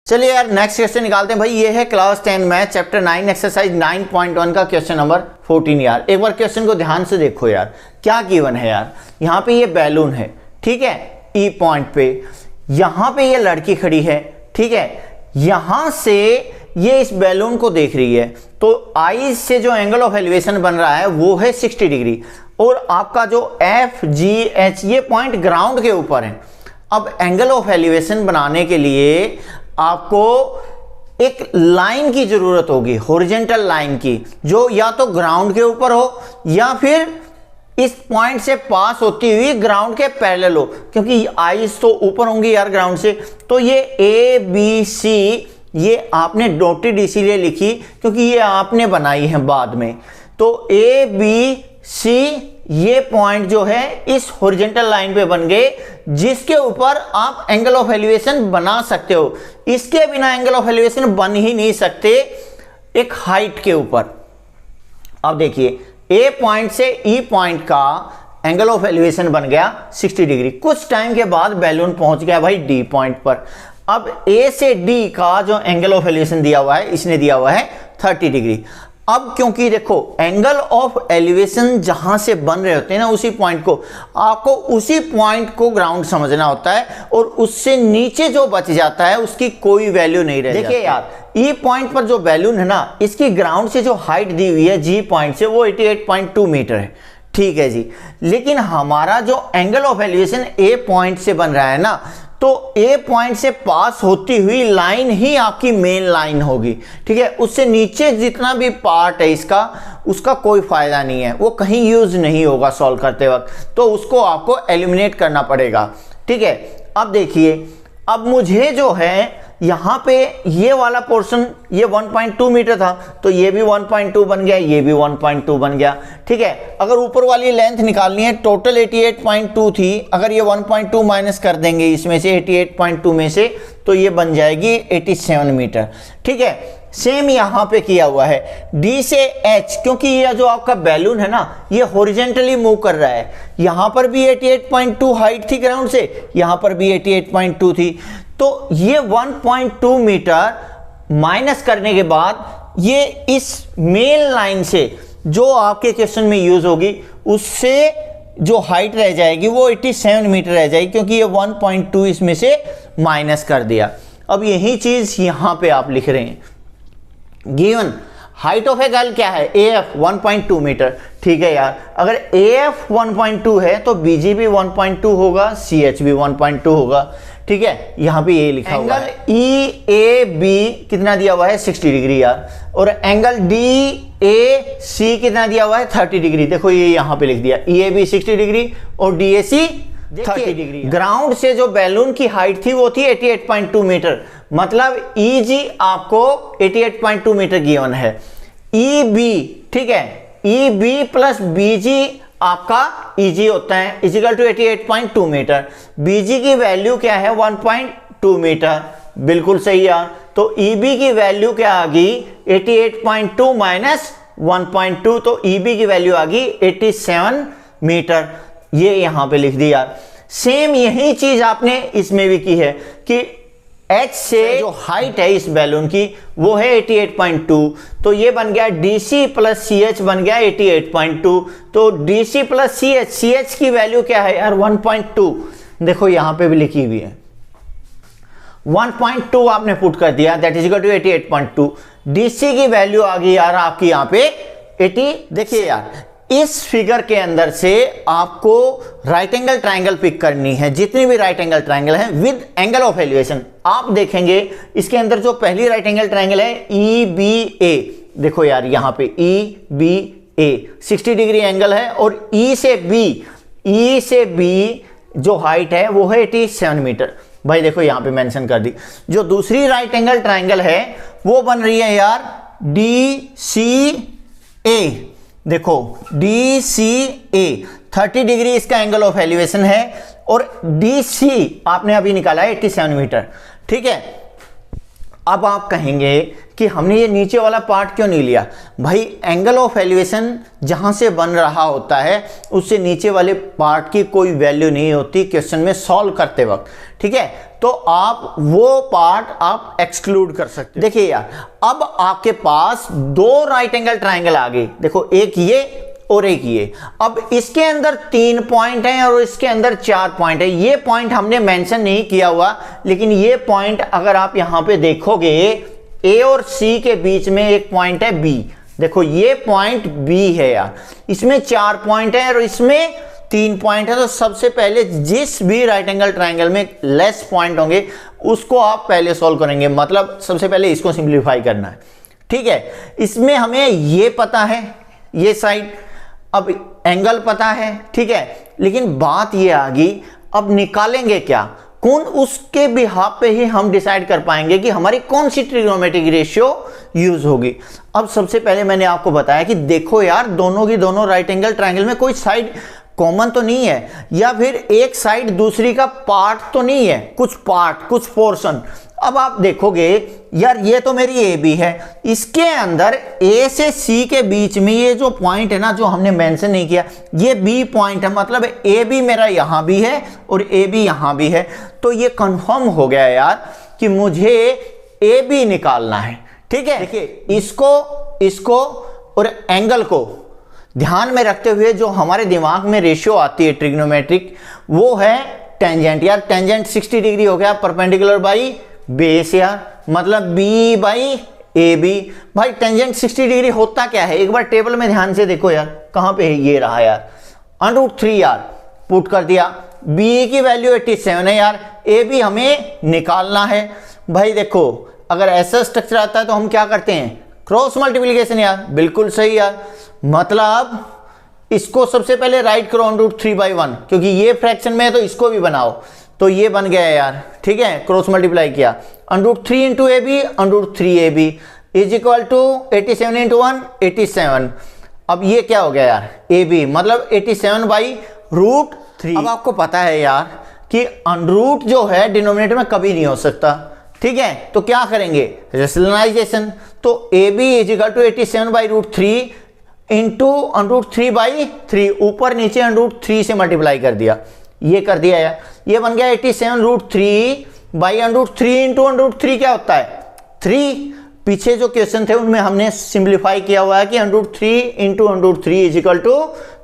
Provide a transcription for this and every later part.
चलिए यार next question निकालते हैं भाई। ये है क्लास 10 मैथ चैप्टर 9 एक्सरसाइज 9.1 का क्वेश्चन नंबर 14 यार। एक बार क्वेश्चन को ध्यान से देखो यार, क्या गिवन है यार। यहाँ पे ये बैलून है, ठीक है, ई पॉइंट पे। यहाँ पे ये लड़की खड़ी है, ठीक है। यहाँ से ये इस बैलून को देख रही है, तो आई से जो एंगल ऑफ एलिवेशन बन रहा है वो है 60 डिग्री। और आपका जो एफ जी एच ये पॉइंट ग्राउंड के ऊपर है। अब एंगल ऑफ एलिवेशन बनाने के लिए आपको एक लाइन की जरूरत होगी, हॉरिजॉन्टल लाइन की, जो या तो ग्राउंड के ऊपर हो या फिर इस पॉइंट से पास होती हुई ग्राउंड के पैरेलल हो, क्योंकि आईज तो ऊपर होंगी यार ग्राउंड से। तो ये ए बी सी ये आपने डॉटेड इसीलिए लिखी क्योंकि ये आपने बनाई है बाद में। तो ए बी सी ये पॉइंट जो है इस हॉरिजॉन्टल लाइन पे बन गए, जिसके ऊपर आप एंगल ऑफ एलिवेशन बना सकते हो। इसके बिना एंगल ऑफ एलिवेशन बन ही नहीं सकते एक हाइट के ऊपर। अब देखिए ए पॉइंट से ई पॉइंट का एंगल ऑफ एलिवेशन बन गया 60 डिग्री। कुछ टाइम के बाद बैलून पहुंच गया भाई डी पॉइंट पर। अब ए से डी का जो एंगल ऑफ एलिवेशन दिया हुआ है, इसने दिया हुआ है 30 डिग्री। अब क्योंकि देखो एंगल ऑफ एलिवेशन जहां से बन रहे होते हैं ना, उसी पॉइंट को आपको उसी पॉइंट को ग्राउंड समझना होता है, और उससे नीचे जो बच जाता है उसकी कोई वैल्यू नहीं रहती। देखिए यार ई पॉइंट पर जो बैलून है ना, इसकी ग्राउंड से जो हाइट दी हुई है जी पॉइंट से वो 88.2 मीटर है, ठीक है जी। लेकिन हमारा जो angle of elevation A point से बन रहा है ना, तो ए पॉइंट से पास होती हुई लाइन ही आपकी मेन लाइन होगी, ठीक है। उससे नीचे जितना भी पार्ट है इसका, उसका कोई फायदा नहीं है, वो कहीं यूज नहीं होगा सॉल्व करते वक्त, तो उसको आपको एलिमिनेट करना पड़ेगा, ठीक है। अब देखिए, अब मुझे जो है यहाँ पे ये वाला पोर्शन ये 1.2 मीटर था, तो ये भी 1.2 बन गया, ये भी 1.2 बन गया, ठीक है। अगर ऊपर वाली लेंथ निकालनी है, टोटल 88.2 थी, अगर ये 1.2 माइनस कर देंगे इसमें से 88.2 में से, तो ये बन जाएगी 87 मीटर, ठीक है। सेम यहाँ पे किया हुआ है डी से एच, क्योंकि ये जो आपका बैलून है ना, ये हॉरिजॉन्टली मूव कर रहा है। यहाँ पर भी 88.2 हाइट थी ग्राउंड से, यहाँ पर भी 88.2 थी, तो ये 1.2 मीटर माइनस करने के बाद ये इस मेन लाइन से जो आपके क्वेश्चन में यूज होगी, उससे जो हाइट रह जाएगी वो 87 मीटर रह जाएगी, क्योंकि ये 1.2 इसमें से माइनस कर दिया। अब यही चीज यहां पे आप लिख रहे हैं, given height of a girl क्या है, ए एफ 1.2 मीटर, ठीक है यार। अगर ए एफ 1.2 है तो बी जी भी 1.2 होगा, सी एच भी 1.2 होगा, ठीक है। यहां पे ये लिखा हुआ है। ई ए बी कितना दिया हुआ है 60 डिग्री यार, और एंगल डी ए सी कितना दिया हुआ है 30 डिग्री। देखो ये यहां पे लिख दिया, ई ए बी 60 डिग्री और D A C 30 degree. Ground से जो बैलून की हाइट थी वो थी 88.2 मीटर, मतलब ई जी आपको 88.2 मीटर गिवन है। ई बी, ठीक है, ई बी प्लस बी जी आपका ईजी होता है इजिकल टू 88.2 मीटर। बीजी की वैल्यू क्या है 1.2 मीटर, बिल्कुल सही यार। तो ईबी की वैल्यू क्या आ गई 88.2 माइनस 1.2, तो ईबी की वैल्यू आ गई 87 मीटर। ये यहां पे लिख दिया। सेम यही चीज आपने इसमें भी की है कि H से जो हाइट है इस बैलून की वो है 88.2, तो ये बन गया DC प्लस CH बन गया 88.2। तो DC प्लस CH की वैल्यू क्या है यार 1.2, देखो यहां पे भी लिखी हुई है 1.2 आपने पुट कर दिया, that is equal to 88.2। DC की वैल्यू आ गई यार आपकी यहां पे 80। देखिए यार इस फिगर के अंदर से आपको राइट एंगल ट्रायंगल पिक करनी है, जितनी भी राइट एंगल ट्रायंगल है विद एंगल ऑफ एलिवेशन। आप देखेंगे इसके अंदर जो पहली राइट एंगल ट्रायंगल है ई बी ए, देखो यार यहां पे ई बी ए 60 डिग्री एंगल है, और ई से बी जो हाइट है वो है 87 मीटर। भाई देखो यहां पे मेंशन कर दी। जो दूसरी राइट एंगल ट्रायंगल है वो बन रही है यार डी सी ए, देखो डी सी ए 30 डिग्री इसका एंगल ऑफ एलिवेशन है, और डी सी आपने अभी निकाला है 87 मीटर, ठीक है। अब आप कहेंगे कि हमने ये नीचे वाला पार्ट क्यों नहीं लिया? भाई एंगल ऑफ एलिवेशन जहां से बन रहा होता है उससे नीचे वाले पार्ट की कोई वैल्यू नहीं होती क्वेश्चन में सॉल्व करते वक्त, ठीक है? तो आप वो पार्ट आप एक्सक्लूड कर सकते हो। देखिए यार, अब आपके पास दो राइट एंगल ट्राइंगल आ गए, देखो एक ये और एक ये। अब इसके अंदर 3 पॉइंट हैं और इसके अंदर 4 पॉइंट है। ये पॉइंट हमने मेंशन नहीं किया हुआ, लेकिन ये पॉइंट अगर आप यहां पे देखोगे ए और सी के बीच में एक पॉइंट है बी। देखो ये पॉइंट बी है यार, इसमें 4 पॉइंट है और इसमें 3 पॉइंट है। तो सबसे पहले जिस भी राइट एंगल ट्राइंगल में लेस पॉइंट होंगे उसको आप पहले सॉल्व करेंगे, मतलब सबसे पहले इसको सिंप्लीफाई करना है, ठीक है? इसमें हमें ये पता है, ये साइड, अब एंगल पता है, ठीक है? लेकिन बात ये आ गई, अब निकालेंगे क्या? कौन? उसके बिहाफ पे ही हम डिसाइड कर पाएंगे कि हमारी कौन सी ट्रिग्नोमेट्रिक रेशियो यूज होगी। अब सबसे पहले मैंने आपको बताया कि देखो यार, दोनों की दोनों राइट एंगल ट्रायंगल में कोई साइड कॉमन तो नहीं है, या फिर एक साइड दूसरी का पार्ट तो नहीं है, कुछ पार्ट, कुछ पोर्शन। अब आप देखोगे यार, ये तो मेरी ए बी है, इसके अंदर ए से सी के बीच में ये जो पॉइंट है ना, जो हमने मेंशन नहीं किया, ये बी पॉइंट है, मतलब ए बी मेरा यहां भी है और ए बी यहां भी है। तो ये कंफर्म हो गया यार कि मुझे ए बी निकालना है, ठीक है? देखिए इसको और एंगल को ध्यान में रखते हुए जो हमारे दिमाग में रेशियो आती है ट्रिग्नोमेट्रिक, वो है टेंजेंट। यार टेंजेंट 60 डिग्री हो गया परपेंडिकुलर बाई बेस यार, मतलब बी बाई ए बी। भाई टेंजेंट 60 डिग्री होता क्या है? एक बार टेबल में ध्यान से देखो यार, कहां पे है? ये रहा यार, √3 यार पुट कर दिया। बी की वैल्यू 87 है यार, ए बी हमें निकालना है। भाई देखो, अगर ऐसा स्ट्रक्चर आता है तो हम क्या करते हैं? क्रॉस मल्टीप्लीकेशन यार, बिल्कुल सही यार। मतलब इसको सबसे पहले राइट करो √3/1, क्योंकि ये फ्रैक्शन में है तो इसको भी बनाओ। तो ये बन गया यार, ठीक है? क्रॉस मल्टीप्लाई किया, √3 into A B, √3ab is equal to 87 into 1 87। अब ये क्या हो गया यार? ए बी मतलब 87/√3। अब आपको पता है यार कि √ जो है डिनोमिनेटर में कभी नहीं हो सकता, ठीक है? तो क्या करेंगे? रेशनलाइजेशन। तो A B is equal to 87/√3 into √3/3, ऊपर नीचे √3 से मल्टीप्लाई कर दिया, ये कर दिया यार। ये बन गया 87√3/√3 इंटू √3 क्या होता है? 3। पीछे जो क्वेश्चन थे उनमें हमने सिंप्लीफाई किया हुआ है कि √3 इंटू √3 इज इक्वल टू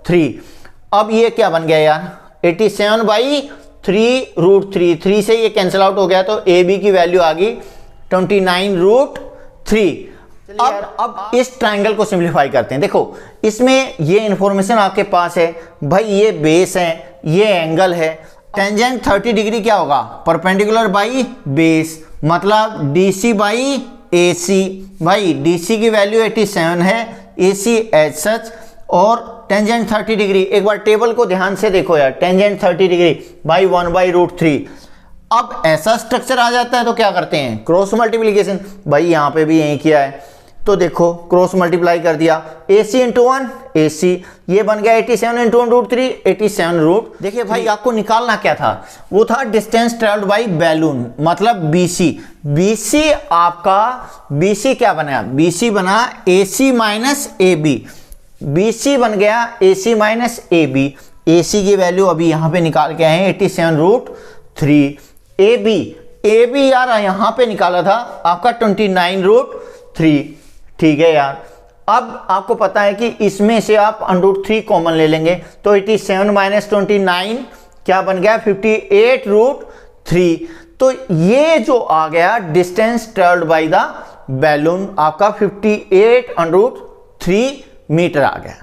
3। अब ये क्या बन गया यार? 87/3√3, 3 से ये कैंसिल आउट हो गया, तो ए बी की वैल्यू आ गई 29√3। अब इस ट्रायंगल को सिंप्लीफाई करते हैं। देखो इसमें ये इंफॉर्मेशन आपके पास है, भाई ये बेस है, ये एंगल है। टेंजेंट 30 डिग्री क्या होगा? परपेंडिकुलर बाई बेस, मतलब DC बाई AC। भाई DC की वैल्यू 87 है, AC एज सच, और टेंजेंट 30 डिग्री। एक बार टेबल को ध्यान से देखो यार, टेंजेंट 30 डिग्री बाई 1/√3। अब ऐसा स्ट्रक्चर आ जाता है तो क्या करते हैं? Cross multiplication. भाई यहां पे भी यही किया है, तो देखो क्रॉस मल्टीप्लाई कर दिया, AC इंटू 1 AC, ये बन गया 87 इंटू 1√3 87 देखिए भाई आपको निकालना क्या था? वो था डिस्टेंस ट्रेवल्ड बाई बैलून, मतलब BC। BC आपका BC क्या बना? BC बना AC माइनस AB। BC बन गया AC माइनस AB। AC की वैल्यू अभी यहां पे निकाल के आए हैं 87√3। AB यार यहां पे निकाला था आपका 29√3, ठीक है यार। अब आपको पता है कि इसमें से आप √3 कॉमन ले लेंगे, तो 87 माइनस 29 क्या बन गया? 58√3। तो ये जो आ गया distance travelled by the balloon, आपका 58√3 मीटर आ गया।